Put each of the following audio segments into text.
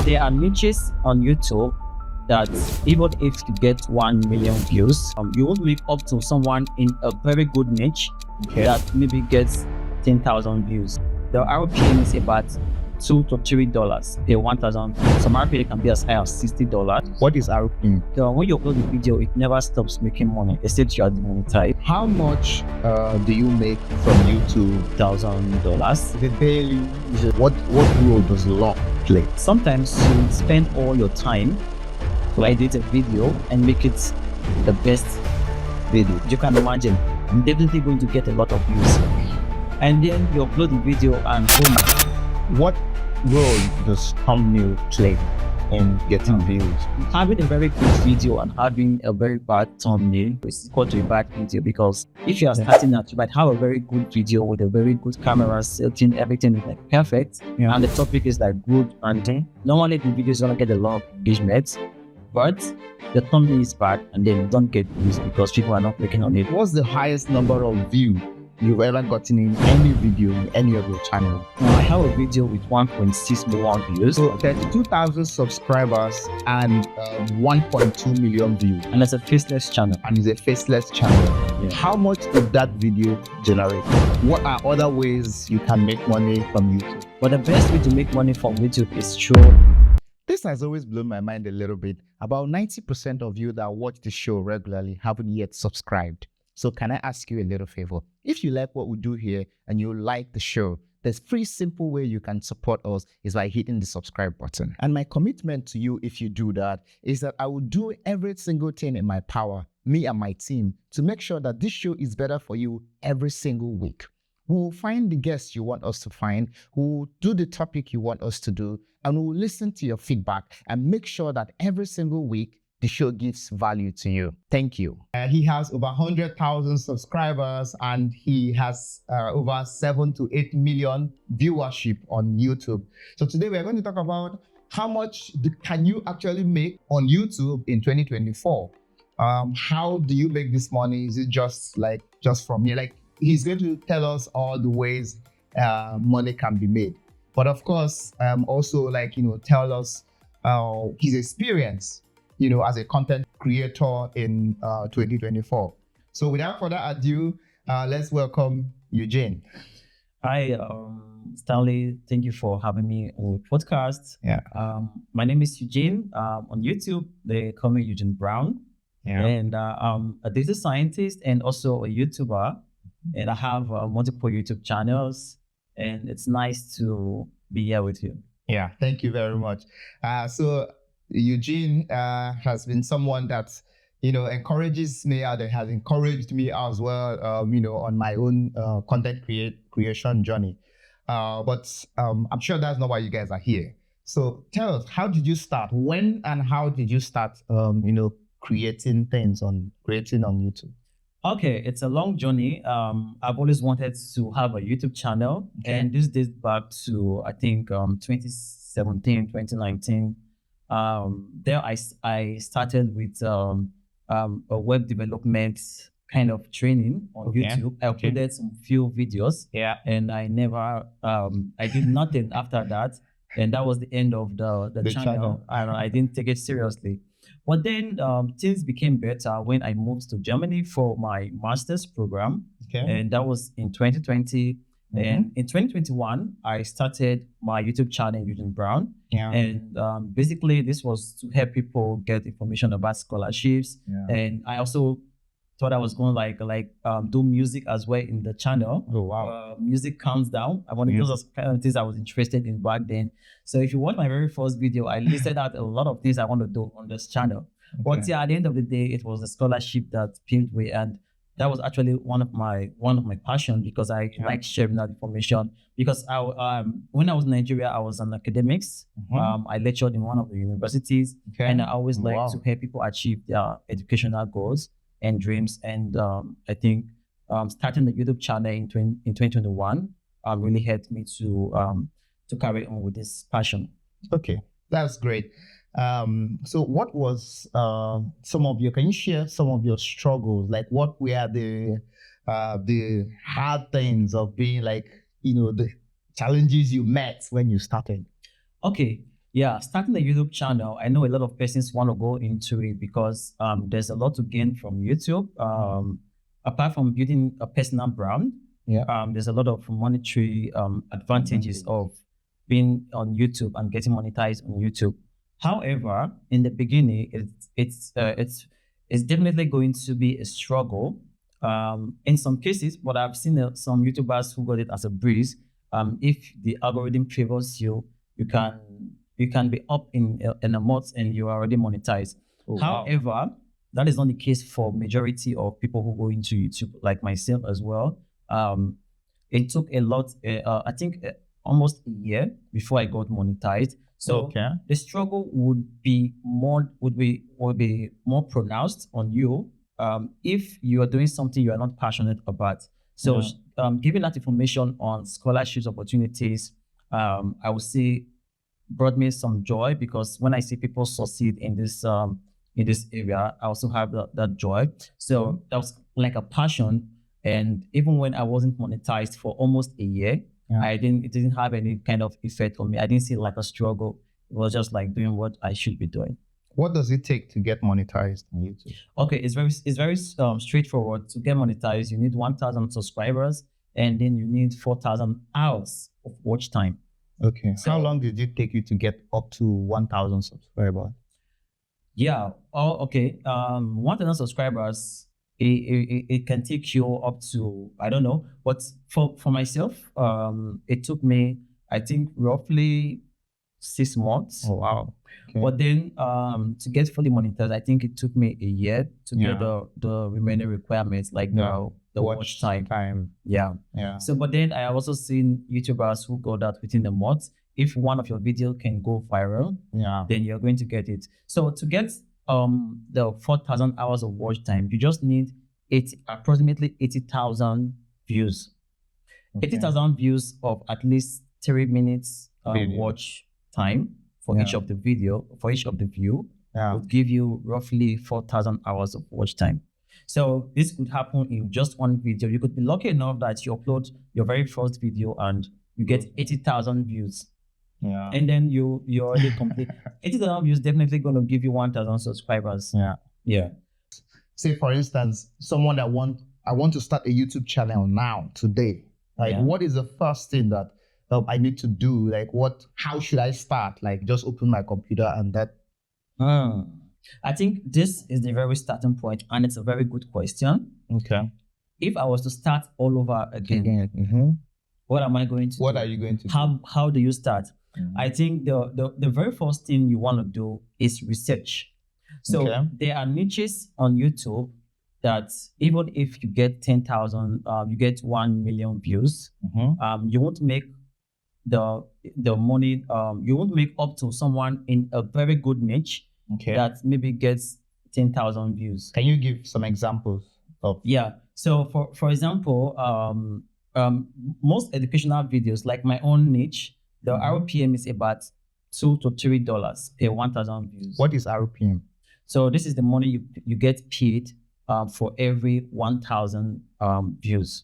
There are niches on YouTube that even if you get 1 million views, you won't look up to someone in a very good niche that maybe gets 10,000 views. The RPM is about $2 to $3 per 1,000 views. Some RPM can be as high as $60. What is RPM? So when you upload the video, it never stops making money except you are demonetized. How much do you make from YouTube? $1,000. The daily. What role does luck play? Sometimes you spend all your time to edit a video and make it the best video you can imagine. I'm definitely going to get a lot of views. And then you upload the video and boom. What role does thumbnail play in getting views? Having a very good video and having a very bad thumbnail is equal to a bad video, because if you are starting out, you might have a very good video with a very good camera setting, everything is like perfect, and the topic is like good, and normally the video is gonna get a lot of engagement, but the thumbnail is bad and then you don't get views because people are not clicking on it. What's the highest number of views you've ever gotten in any video in any of your channel? I have a video with 1.6 million views. So 32,000 subscribers and 1.2 million views. And it's a faceless channel. And it's a faceless channel. Yeah. How much did that video generate? What are other ways you can make money from YouTube? But the best way to make money from YouTube is through. This has always blown my mind a little bit. About 90% of you that watch the show regularly haven't yet subscribed. So can I ask you a little favor? If you like what we do here and you like the show, there's three simple way you can support us is by hitting the subscribe button. And my commitment to you, if you do that, is that I will do every single thing in my power, me and my team, to make sure that this show is better for you every single week. We'll find the guests you want us to find, we'll do the topic you want us to do, and we'll listen to your feedback and make sure that every single week the show gives value to you. Thank you. He has over 100,000 subscribers and he has over 7 to 8 million viewership on YouTube. So today we're going to talk about how much can you actually make on YouTube in 2024. How do you make this money? Is it just from here? Like, he's going to tell us all the ways money can be made. But of course, also tell us his experience, as a content creator in 2024. So without further ado, let's welcome Eugene. Hi, Stanley. Thank you for having me on the podcast. Yeah. My name is Eugene. On YouTube, they call me Eugene Brown. Yeah. And I'm a data scientist and also a YouTuber. And I have multiple YouTube channels. And it's nice to be here with you. Yeah, thank you very much. So Eugene has been someone that encourages me, and has encouraged me as well, on my own content creation journey. But I'm sure that's not why you guys are here. So tell us, how did you start? When and how did you start, creating on YouTube? Okay, it's a long journey. I've always wanted to have a YouTube channel, and this dates back to I think 2017, 2019. There I started with a web development kind of training on YouTube. I uploaded some few videos, and I never I did nothing after that, and that was the end of the channel. I didn't take it seriously. But then things became better when I moved to Germany for my master's program, and that was in 2020. And in 2021, I started my YouTube channel, Eugene Brown. And basically, this was to help people get information about scholarships. And I also thought I was going to do music as well in the channel. Oh, wow. Music counts down. Those are kind of things I was interested in back then. So if you watch my very first video, I listed out a lot of things I want to do on this channel. But at the end of the day, it was the scholarship that paved way, and that was actually one of my passions, because I like sharing that information. Because when I was in Nigeria, I was in academics. I lectured in one of the universities, and I always like to help people achieve their educational goals and dreams. And I think starting the YouTube channel in 2021 really helped me to carry on with this passion. Okay, that's great. So what was can you share some of your struggles? Like, what were the hard things of being the challenges you met when you started? Okay. Yeah, starting a YouTube channel, I know a lot of persons want to go into it because there's a lot to gain from YouTube. Apart from building a personal brand, Yeah. there's a lot of monetary advantages of being on YouTube and getting monetized on YouTube. However, in the beginning, it's definitely going to be a struggle. In some cases, but I've seen some YouTubers who got it as a breeze. If the algorithm favors you, you can you can be up in a month and you are already monetized. Oh, wow. However, that is not the case for majority of people who go into YouTube, like myself as well. It took a lot, I think almost a year before I got monetized. So Okay. the struggle would be more pronounced on you if you are doing something you are not passionate about. So giving that information on scholarships opportunities, I would say brought me some joy, because when I see people succeed in this area, I also have that joy. So that was like a passion. And even when I wasn't monetized for almost a year, it didn't have any kind of effect on me. I didn't see like a struggle. It was just like doing what I should be doing. What does it take to get monetized on YouTube? Okay, it's very straightforward. To get monetized, you need 1,000 subscribers, and then you need 4,000 hours of watch time. Okay. So how long did it take you to get up to 1,000 subscribers? Yeah. Oh, okay. 1,000 subscribers, it can take you up to, I don't know, but for myself, it took me, I think, roughly 6 months. Oh, wow. Okay. But then to get fully monetized, I think it took me a year to get the remaining requirements, like the watch time. Yeah. So, but then I have also seen YouTubers who got that within a month. If one of your videos can go viral, then you're going to get it. So to get the 4,000 hours of watch time, you just need approximately 80,000 views. 80,000 views of at least 3 minutes watch time for each of the view would give you roughly 4,000 hours of watch time. So this could happen in just one video. You could be lucky enough that you upload your very first video and you get 80,000 views. Yeah. And then you already complete 80,000 views, definitely going to give you 1,000 subscribers. Yeah. Say for instance, someone that I want to start a YouTube channel now, today. Like, what is the first thing that I need to do? Like, how should I start? Like, just open my computer and that. I think this is the very starting point, and it's a very good question. Okay. If I was to start all over again, what am I going to do? What are you going to do? How do you start? I think the very first thing you want to do is research. So there are niches on YouTube that even if you get 10,000, you get 1 million views, you won't make the money. You won't make up to someone in a very good niche that maybe gets 10,000 views. Can you give some examples of? Yeah. So for example, most educational videos, like my own niche, the RPM is about $2 to $3 per 1,000 views. What is RPM? So this is the money you get paid for every 1,000 views.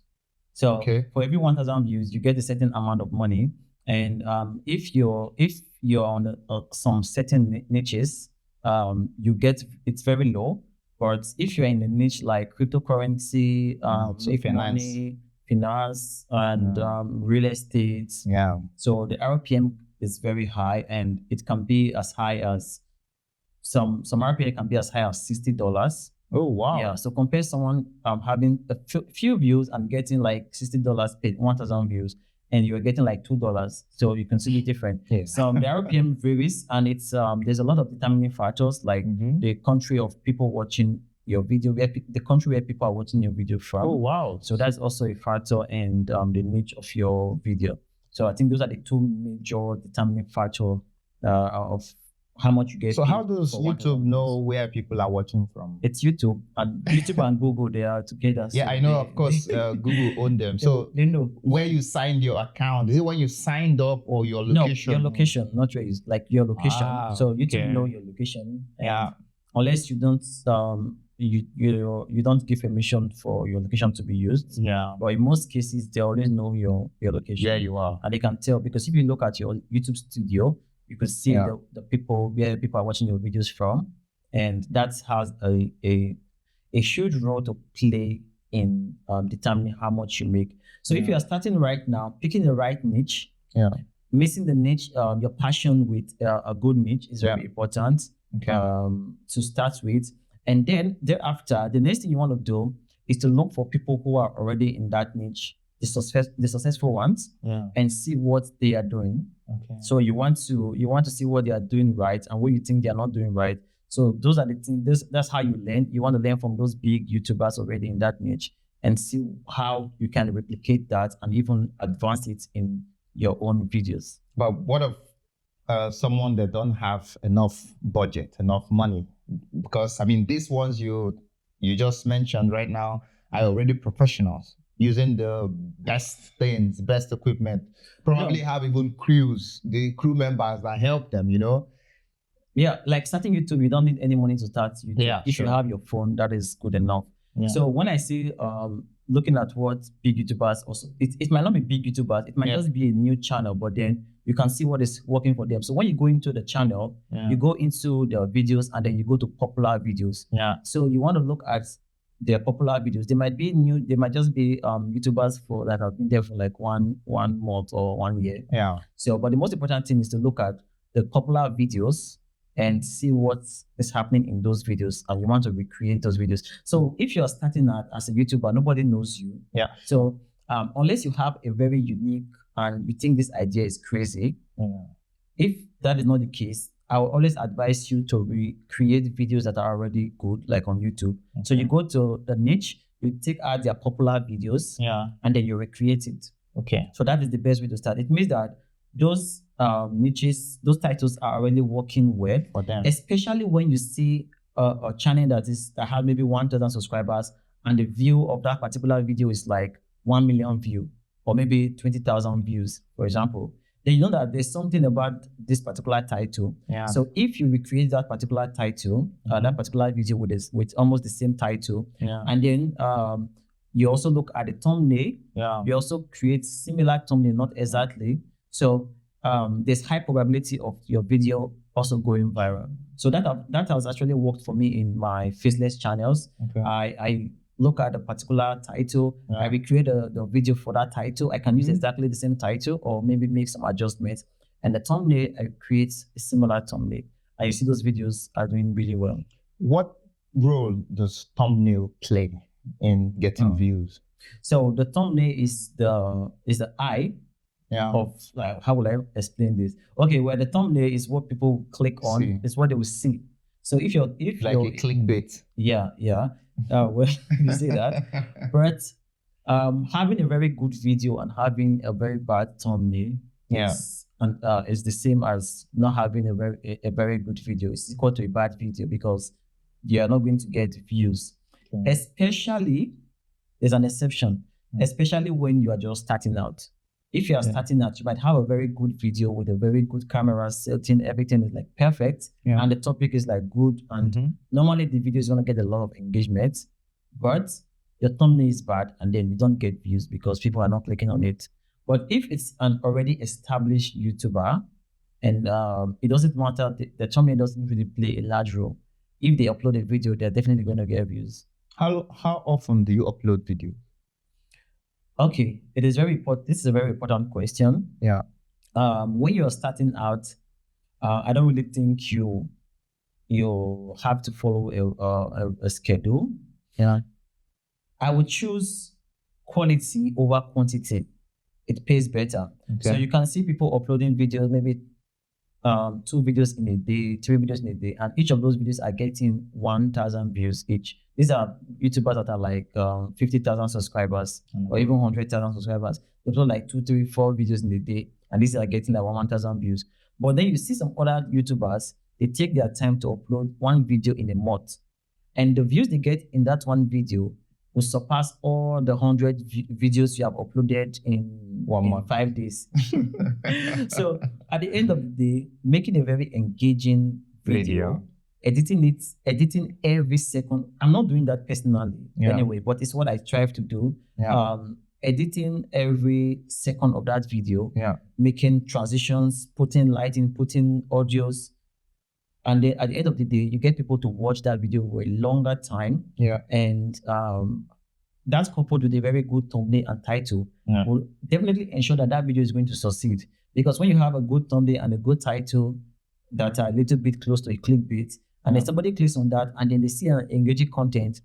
So for every 1,000 views, you get a certain amount of money. And if you're on some certain niches, you get, it's very low. But if you're in a niche like cryptocurrency, finance, and real estate, so the RPM is very high, and it can be as high as some RPM can be as high as $60. Oh wow! Yeah. So compare someone having a few views and getting like $60 per 1,000 views, and you're getting like $2. So you can see the difference. So the RPM varies, and it's there's a lot of determining factors, like the country of people watching your video, the country where people are watching your video from. Oh wow! So that's also a factor, and the niche of your video. So I think those are the two major determining factors of how much you get. So how does YouTube know where people are watching from? It's YouTube and Google, they are together. Yeah, so I know, of course, Google own them. So they know where you signed your account. Is it when you signed up or your location? No, your location, not where it's like your location. So YouTube know your location. Unless you don't you don't give permission for your location to be used. But in most cases, they always know your location. Yeah, you are. And they can tell, because if you look at your YouTube studio, You could see the people, where people are watching your videos from, and that has a huge role to play in determining how much you make. So if you are starting right now, picking the right niche, mixing the niche, your passion with a good niche is very important to start with. And then thereafter, the next thing you want to do is to look for people who are already in that niche, the successful ones, and see what they are doing. So you want to see what they are doing right and what you think they are not doing right. So those are the things. That's how you learn. You want to learn from those big YouTubers already in that niche and see how you can replicate that and even advance it in your own videos. But what if someone that don't have enough budget, enough money? Because I mean, these ones you just mentioned right now are already professionals using the best things, best equipment. Probably have even crews, the crew members that help them. Yeah, like starting YouTube, you don't need any money to start YouTube. If you have your phone, that is good enough. So when I see looking at what big YouTubers also, it might not be big YouTubers, it might just be a new channel, but then you can see what is working for them. So when you go into the channel, you go into the videos and then you go to popular videos. So you want to look at their popular videos. They might be new, they might just be YouTubers that have been there for like one month or 1 year. So, but the most important thing is to look at the popular videos and see what is happening in those videos, and you want to recreate those videos. So if you're starting out as a YouTuber, nobody knows you. So unless you have a very unique and you think this idea is crazy, if that is not the case, I will always advise you to recreate videos that are already good, like on YouTube. So you go to the niche, you take out their popular videos, and then you recreate it. So that is the best way to start. It means that those niches, those titles are already working well for them, especially when you see a channel that has maybe 1,000 subscribers and the view of that particular video is like 1 million view or maybe 20,000 views, for example. Then you know that there's something about this particular title. So if you recreate that particular title, that particular video with almost the same title, and then you also look at the thumbnail, you also create similar thumbnail, not exactly. So there's high probability of your video also going viral. So that has actually worked for me in my faceless channels. I look at a particular title, I recreate the video for that title. I can use exactly the same title or maybe make some adjustments. And the thumbnail, I create a similar thumbnail. And you see those videos are doing really well. What role does thumbnail play in getting views? So the thumbnail is the eye of, like, how will I explain this? Okay, well, the thumbnail is what people click on, it's what they will see. So if you're a clickbait. Well, you say that, but having a very good video and having a very bad thumbnail is the same as not having a very good video. It's equal to a bad video because you are not going to get views. Especially, there's an exception, especially when you are just starting out. If you are starting out, you might have a very good video with a very good camera setting, everything is like perfect, and the topic is like good, and normally the video is going to get a lot of engagement, but your thumbnail is bad and then you don't get views because people are not clicking on it. But if it's an already established YouTuber and it doesn't matter, the thumbnail doesn't really play a large role. If they upload a video, they're definitely going to get views. How often do you upload video? Okay, it is very important. This is a very important question. When you're starting out, I don't really think you have to follow a schedule. I would choose quality over quantity. It pays better. So you can see people uploading videos, maybe 2 videos in a day, 3 videos in a day, and each of those videos are getting 1,000 views each. These are YouTubers that are like 50,000 subscribers or even 100,000 subscribers. They upload like 2, 3, 4 videos in a day, and these are getting like 1,000 views. But then you see some other YouTubers, they take their time to upload 1 video in a month, and the views they get in that 1 video will surpass all the 100 videos you have uploaded in 1 month, 5 days. So at the end of the day, making a very engaging video, editing every second. I'm not doing that personally anyway, but it's what I strive to do. editing every second of that video, Yeah. making transitions, putting lighting, putting audios. And then at the end of the day, you get people to watch that video for a longer time. Yeah. And that's coupled with a very good thumbnail and title will definitely ensure that that video is going to succeed. Because when you have a good thumbnail and a good title that are a little bit close to a clickbait, and then somebody clicks on that and then they see an engaging content,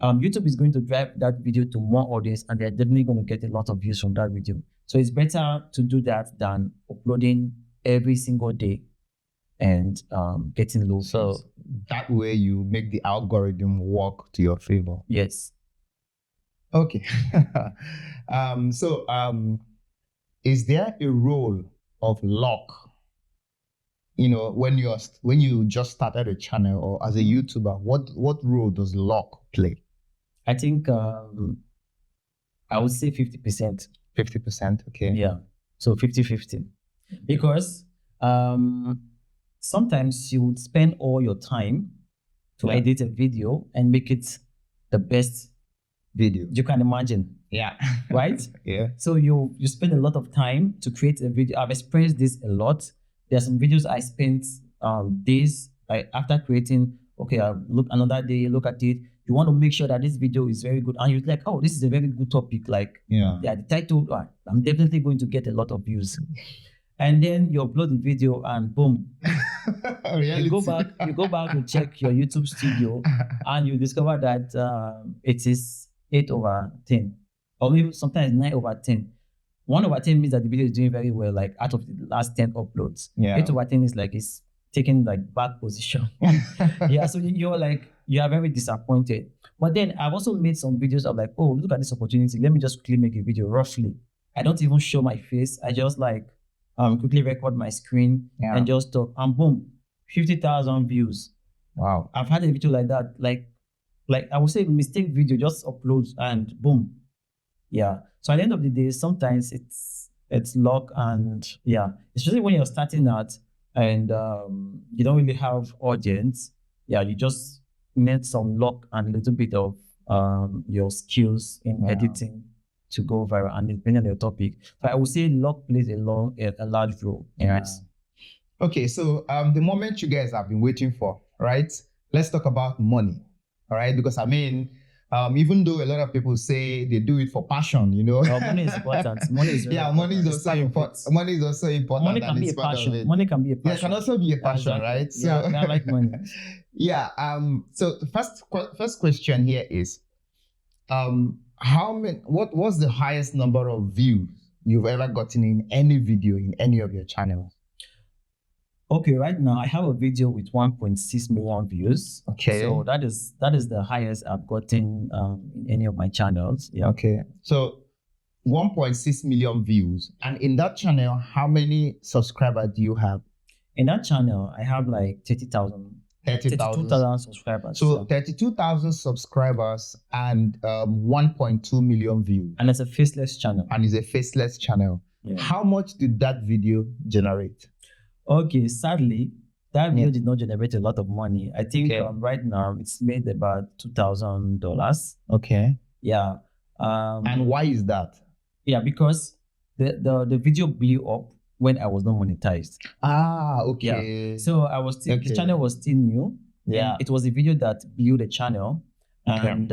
YouTube is going to drive that video to more audience, and they're definitely going to get a lot of views from that video. So it's better to do that than uploading every single day and getting low views. So that way you make the algorithm work to your favor. Yes. Okay. Is there a role of luck? When you just started a channel or as a YouTuber, what role does luck play? I think I would say 50%. 50%, okay. Yeah. So 50-50. Because sometimes you would spend all your time to edit a video and make it the best video you can imagine. Yeah. Right? Yeah. So you spend a lot of time to create a video. I've experienced this a lot. There are some videos I spent days after creating. Okay, I look another day, look at it. You want to make sure that this video is very good, and you're like, oh, this is a very good topic. Like, the title, I'm definitely going to get a lot of views. And then you upload the video, and boom, you go back to check your YouTube studio, and you discover that it is 8/10, or maybe sometimes 9/10. 1/10 means that the video is doing very well, like out of the last 10 uploads. 8/10 is like it's taking like back position. Yeah, so you're like, you are very disappointed. But then I've also made some videos of like, oh, look at this opportunity. Let me just quickly make a video roughly. I don't even show my face. I just like quickly record my screen and just talk, and boom, 50,000 views. Wow. I've had a video like that, like I would say mistake video, just upload and boom. Yeah. So at the end of the day, sometimes it's luck, and especially when you're starting out and you don't really have audience. Yeah, you just need some luck and a little bit of your skills in editing to go viral, and depending on your topic. So I would say luck plays a large role in this. Okay, so the moment you guys have been waiting for, right? Let's talk about money. All right, because I mean, even though a lot of people say they do it for passion, money is important. Money is money is also important. Money is also important. Money can be a passion. Money can be a passion. Yeah, it can also be a passion, right? So, I like money. Yeah. So the first question here is, what was the highest number of views you've ever gotten in any video in any of your channels? Okay, right now I have a video with 1.6 million views. Okay. So that is the highest I've gotten in any of my channels. Yeah. Okay. So 1.6 million views. And in that channel, how many subscribers do you have? In that channel, I have like 30,000. 32,000 subscribers. So 32,000 subscribers and 1.2 million views. And it's a faceless channel. Yeah. How much did that video generate? Okay, sadly, that video did not generate a lot of money. I think right now it's made about $2,000. Okay. Yeah. And why is that? Yeah, because the video blew up when I was not monetized. Okay. Yeah. So I was still, the channel was still new. Yeah. It was a video that blew the channel. And,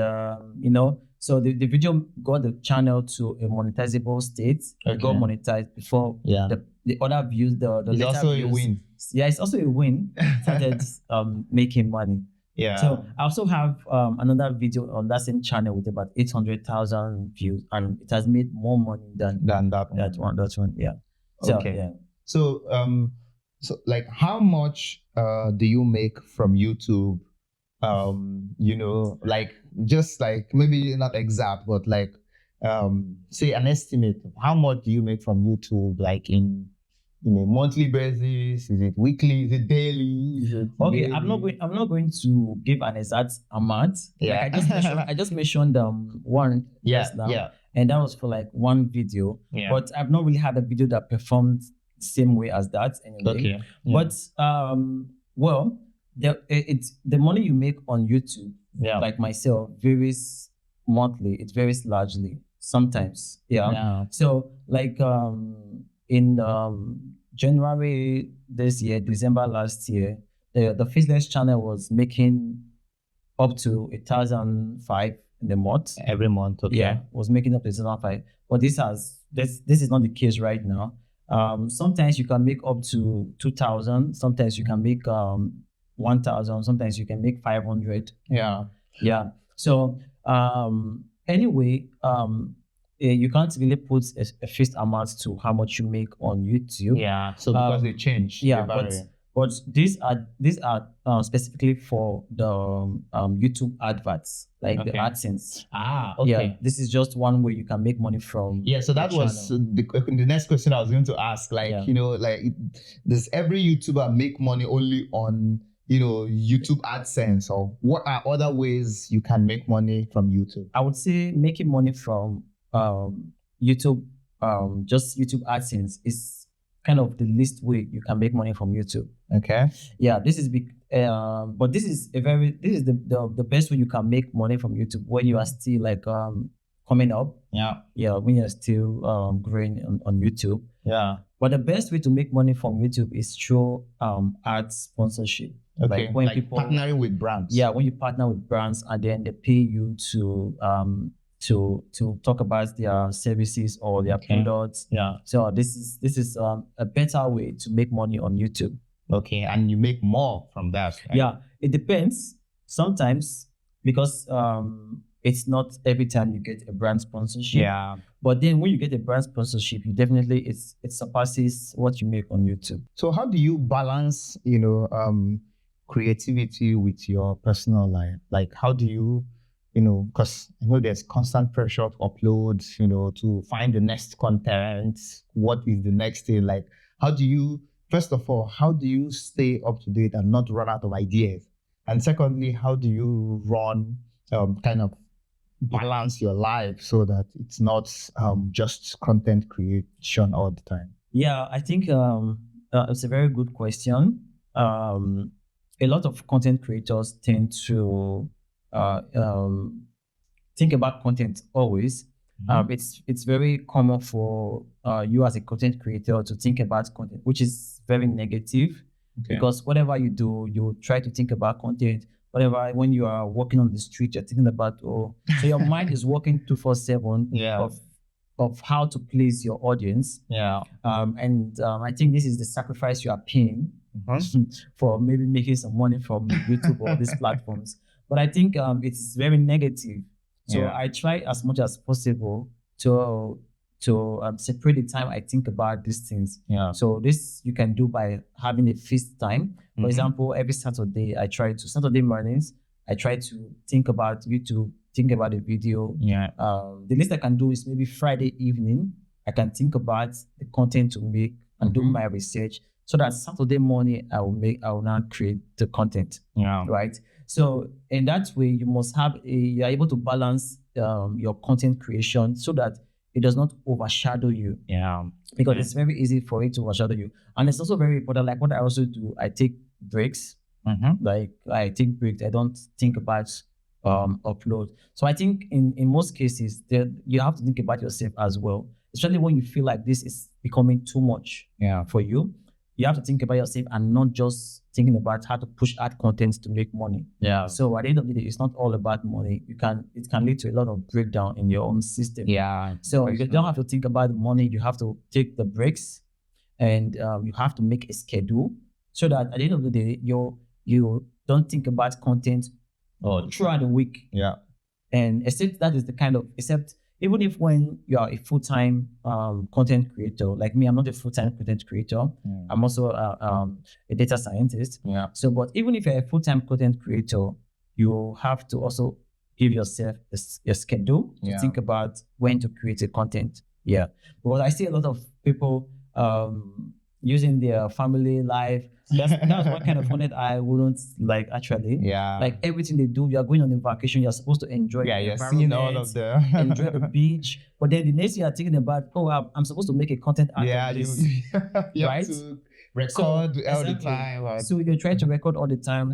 so the video got the channel to a monetizable state. It got monetized before the other views, it's also views, a win. Yeah, it's also a win. Started making money. Yeah. So I also have another video on that same channel with about 800,000 views, and it has made more money than that one. Yeah. So, okay. Yeah. So so like how much do you make from YouTube? Like just like maybe not exact, but like say an estimate. How much do you make from YouTube, like in a monthly basis? Is it weekly? Is it daily? Is it okay, daily? I'm not going to give an exact amount. Yeah. Like I just mentioned one just now. Yeah. And that was for like one video. Yeah. But I've not really had a video that performed the same way as that anyway. Okay. Yeah. But the money you make on YouTube, like myself, varies monthly. It varies largely. sometimes. Yeah. So like in January this year, December last year, the Faceless channel was making up to 1,005 in the month. Every month, okay. Yeah, was making up to 1,005. But this is not the case right now. Sometimes you can make up to 2,000. Sometimes you can make 1,000. Sometimes you can make 500. Yeah. Yeah. So anyway, you can't really put a fixed amount to how much you make on YouTube. Yeah. So because they change. Yeah, they vary. but these are specifically for the YouTube adverts, like the AdSense. Okay. Yeah, this is just one way you can make money from. Yeah, so that was the next question I was going to ask. Like, Yeah. you know, like, does every YouTuber make money only on, you know, YouTube AdSense, or what are other ways you can make money from YouTube? I would say making money from YouTube, just YouTube AdSense is kind of the least way you can make money from YouTube. Okay. Yeah, this is big, but this is the best way you can make money from YouTube when you are still like coming up. Yeah. When you're still growing on YouTube. Yeah. But the best way to make money from YouTube is through ad sponsorship. Okay. Like when like people partnering with brands. Yeah, when you partner with brands and then they pay you to talk about their services or their products. Yeah. So this is a better way to make money on YouTube. Okay, and you make more from that. Right? Yeah, it depends. Sometimes because it's not every time you get a brand sponsorship. Yeah. But then when you get a brand sponsorship, you definitely it surpasses what you make on YouTube. So how do you balance, you know, creativity with your personal life? Like, how do you, you know, because I know there's constant pressure to upload, you know, to find the next content. What is the next thing? Like, how do you, first of all, how do you stay up to date and not run out of ideas? And secondly, how do you run, kind of balance your life so that it's not just content creation all the time? Yeah, I think it's a very good question. A lot of content creators tend to think about content always. It's very common for you as a content creator to think about content, which is very negative. Okay. Because whatever you do, you try to think about content. Whatever, when you are walking on the street, you're thinking about, so your mind is working 24/7 of how to please your audience. Yeah. And I think this is the sacrifice you are paying for maybe making some money from YouTube or these platforms. But I think it's very negative. So I try as much as possible to separate the time I think about these things. Yeah. So this you can do by having a fixed time. For example, every Saturday Saturday mornings, I try to think about YouTube, think about a video. Yeah. The least I can do is maybe Friday evening, I can think about the content to make and do my research, so that Saturday morning I will now create the content. Yeah. Right. So in that way, you must you are able to balance your content creation so that it does not overshadow you. Yeah. Because it's very easy for it to overshadow you. And it's also very important, like what I also do, I take breaks. Like I take breaks. I don't think about upload. So I think in most cases, you have to think about yourself as well, especially when you feel like this is becoming too much for you. You have to think about yourself and not just thinking about how to push ad content to make money. Yeah. So at the end of the day, it's not all about money. It can lead to a lot of breakdown in your own system. Yeah. So you don't have to think about money. You have to take the breaks, and you have to make a schedule so that at the end of the day, you don't think about content throughout the week. Yeah. And except even if when you are a full-time content creator, like me, I'm not a full-time content creator. I'm also a data scientist. Yeah. So, but even if you're a full-time content creator, you have to also give yourself a schedule to think about when to create a content. Yeah. Because I see a lot of people using their family life. That's what kind of content I wouldn't like actually. Yeah. Like everything they do, you are going on a vacation, you're supposed to enjoy the you're seeing all of the enjoy the beach. But then the next thing you're thinking about, I'm supposed to make a content out of this. You right? have to record all the time. Or... So you try to record all the time.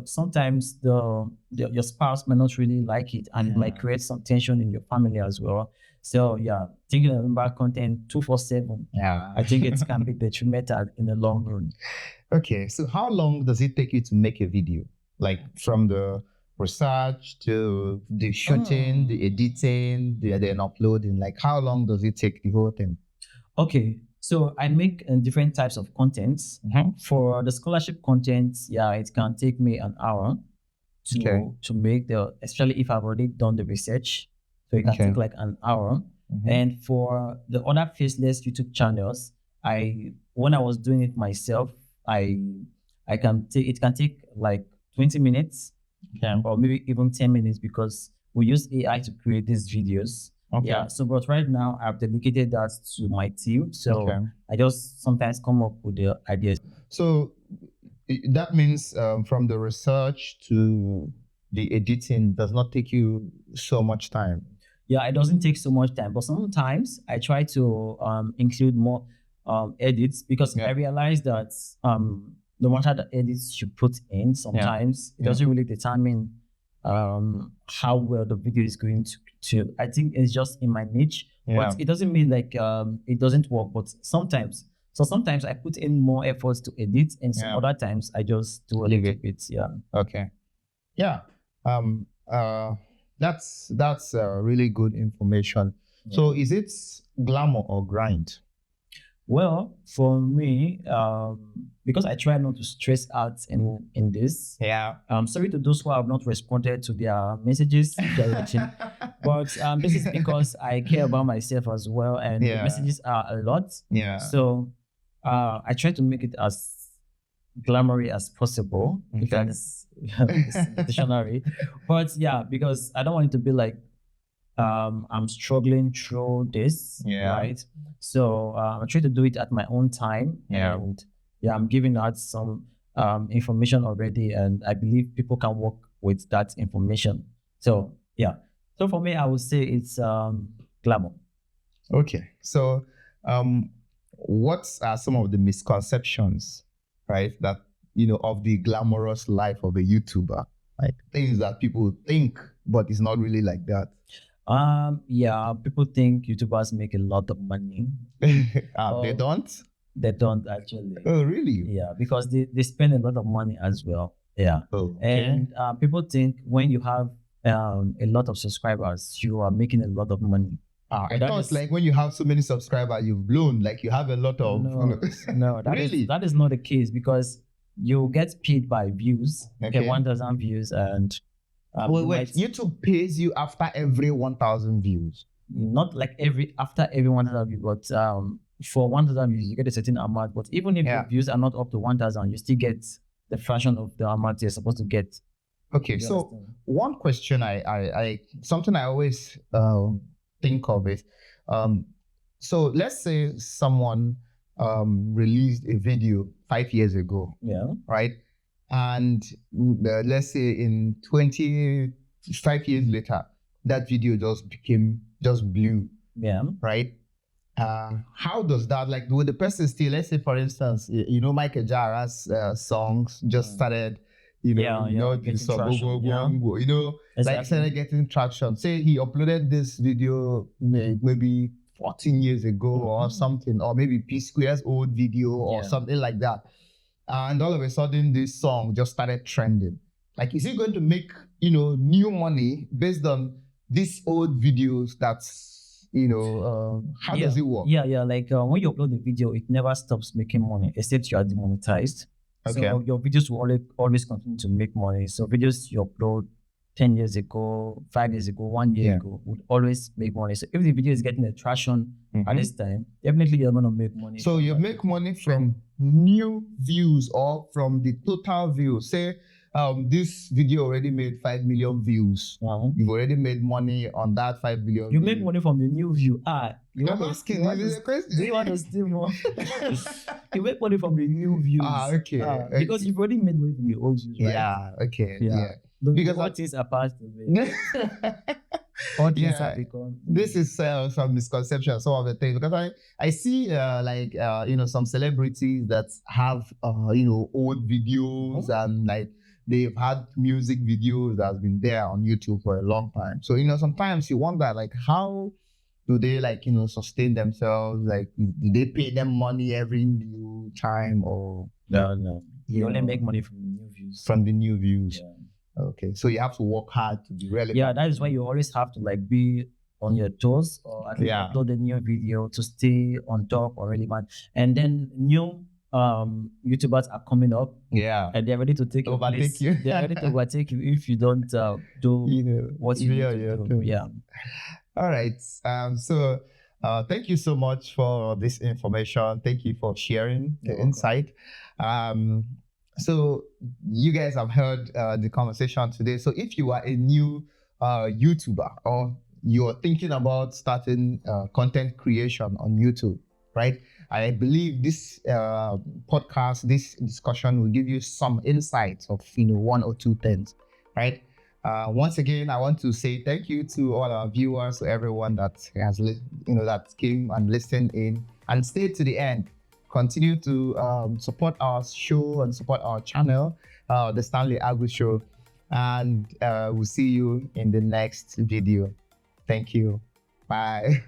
Sometimes your spouse may not really like it, and it might create some tension in your family as well. So yeah, thinking about content 247. Yeah, I think it can be detrimental in the long run. Okay, so how long does it take you to make a video? Like from the research to the shooting, the editing, the then uploading. Like how long does it take the whole thing? Okay, so I make different types of contents. For the scholarship content, yeah, it can take me an hour to make especially if I've already done the research. So it can take like an hour. And for the other faceless YouTube channels, when I was doing it myself, it can take like 20 minutes or maybe even 10 minutes because we use AI to create these videos. Yeah. So, but right now I've dedicated that to my team. So I just sometimes come up with the ideas. So that means from the research to the editing does not take you so much time. Yeah, it doesn't take so much time, but sometimes I try to include more edits because I realize that no matter the edits you put in, sometimes it doesn't really determine how well the video is going to. I think it's just in my niche, but it doesn't mean like it doesn't work. But sometimes I put in more efforts to edit, and some other times I just do a little bit. Yeah. Okay. Yeah. That's really good information. So is it glamour or grind? Well, for me, because I try not to stress out in this. Yeah. Sorry to those who have not responded to their messages direction, but this is because I care about myself as well, and the messages are a lot. Yeah. So I try to make it as glamorous as possible, if that is the dictionary. But yeah, because I don't want it to be like I'm struggling through this, right? So I try to do it at my own time, and I'm giving out some information already, and I believe people can work with that information. So yeah, so for me, I would say it's glamour. Okay, so what are some of the misconceptions, right, that of the glamorous life of a YouTuber, like things that people think, but it's not really like that? Yeah, people think YouTubers make a lot of money. They don't? They don't actually. Oh, really? Yeah, because they spend a lot of money as well. Yeah. Oh, okay. And people think when you have a lot of subscribers, you are making a lot of money. I thought it's like when you have so many subscribers, you've blown, like you have a lot of... No, that is not the case because you get paid by views. Okay, 1,000 views and... wait, YouTube pays you after every 1,000 views? Not like after every 1,000 views, but for 1,000 views, you get a certain amount. But even if your views are not up to 1,000, you still get the fraction of the amount you're supposed to get. Okay, so one question something I always think of is, so let's say someone released a video 5 years ago, right? And let's say in 25 years later, that video just blew, right? How does that, like, would the person still, let's say for instance, Michael Jara's songs just started, like started getting traction. Say he uploaded this video maybe 14 years ago or something, or maybe P Square's old video or something like that. And all of a sudden, this song just started trending. Like, is he going to make, new money based on these old videos? That's, how does it work? Yeah. Like when you upload the video, it never stops making money except you are demonetized. Okay. So your videos will always continue to make money. So videos you upload 10 years ago, 5 years ago, 1 year ago would always make money. So if the video is getting a traction at this time, definitely you're going to make money. So you make money from new views or from the total views. Say this video already made 5 million views. You've already made money on that 5 million. You make money from the new view. I'm asking, is it a question? Do you want to steal more? You make money from the new views. Okay. Because you've already made money from the old views, right? Yeah, okay. Yeah. Because what things are past. All things Yeah, have become. this is some misconception, some of the things, because I see some celebrities that have old videos, and like they've had music videos that's been there on YouTube for a long time. So sometimes you wonder, like, how do they, like, sustain themselves? Like, do they pay them money every new time, or No. You you only know, make money from the new views. from the new views? Yeah. Okay, so you have to work hard to be relevant. Yeah, that is why you always have to like be on your toes, or at least Yeah. upload a new video to stay on top or relevant. And then new YouTubers are coming up, Yeah. and they're ready to take your Overtake place. you. They're ready to overtake you if you don't do what you need to do. Yeah. All right. So thank you so much for this information. Thank you for sharing the You're welcome. insight. So you guys have heard the conversation today. So if you are a new YouTuber, or you're thinking about starting content creation on YouTube, right? I believe this podcast, this discussion will give you some insights of one or two things, right? Once again, I want to say thank you to all our viewers, to everyone that has that came and listened in and stayed to the end. Continue to support our show and support our channel, the Stanley Agri Show, and we'll see you in the next video. Thank you. Bye.